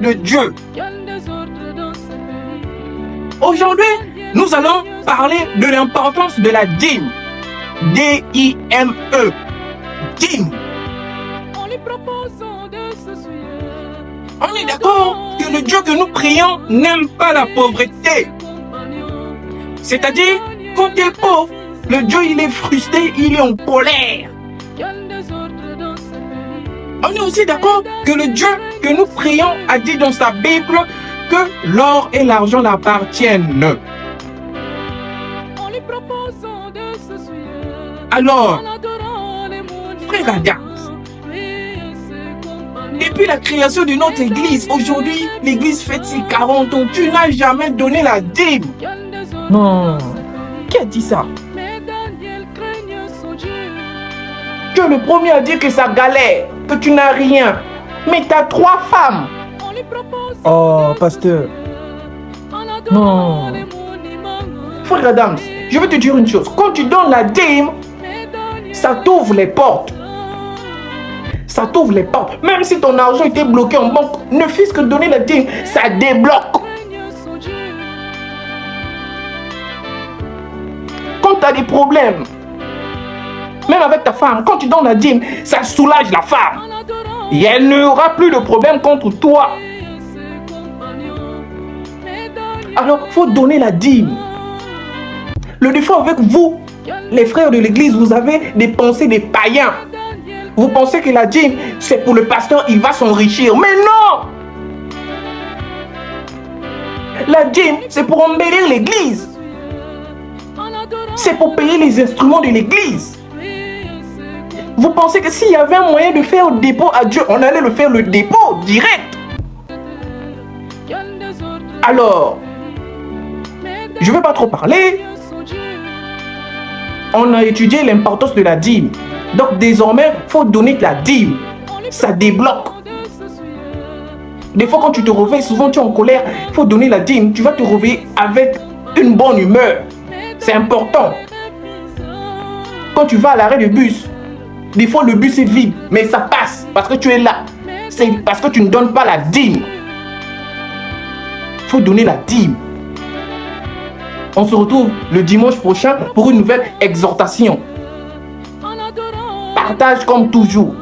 de Dieu. Aujourd'hui, nous allons parler de l'importance de la dîme. D-I-M-E. Dîme. On est d'accord que le Dieu que nous prions n'aime pas la pauvreté. C'est-à-dire, quand tu es pauvre, le Dieu il est frustré, il est en colère. On est aussi d'accord que le Dieu que nous prions a dit dans sa Bible que l'or et l'argent l'appartiennent. Alors, frère Adam, depuis la création de notre église, aujourd'hui, l'église fête ses 40 ans, tu n'as jamais donné la dîme. Non, qui a dit ça? Tu es le premier à dire que ça galère, que tu n'as rien. Mais tu as 3 femmes. Oh, pasteur. Non. Frère Adams, je vais te dire une chose. Quand tu donnes la dîme, ça t'ouvre les portes. Ça t'ouvre les portes. Même si ton argent était bloqué en banque, ne fût-ce que donner la dîme, ça débloque. Quand tu as des problèmes, même avec ta femme, quand tu donnes la dîme, ça soulage la femme. Et elle n'aura plus de problème contre toi. Alors, il faut donner la dîme. Le défaut avec vous, les frères de l'église, vous avez des pensées des païens. Vous pensez que la dîme, c'est pour le pasteur, il va s'enrichir. Mais non! La dîme, c'est pour embellir l'église. C'est pour payer les instruments de l'église. Vous pensez que s'il y avait un moyen de faire le dépôt à Dieu, on allait le faire le dépôt direct. Alors, je ne vais pas trop parler. On a étudié l'importance de la dîme. Donc désormais, il faut donner de la dîme. Ça débloque. Des fois quand tu te réveilles, souvent tu es en colère, il faut donner la dîme. Tu vas te réveiller avec une bonne humeur. C'est important. Quand tu vas à l'arrêt de bus, des fois le bus est vide, mais ça passe parce que tu es là. C'est parce que tu ne donnes pas la dîme. Il faut donner la dîme. On se retrouve le dimanche prochain pour une nouvelle exhortation. Partage comme toujours.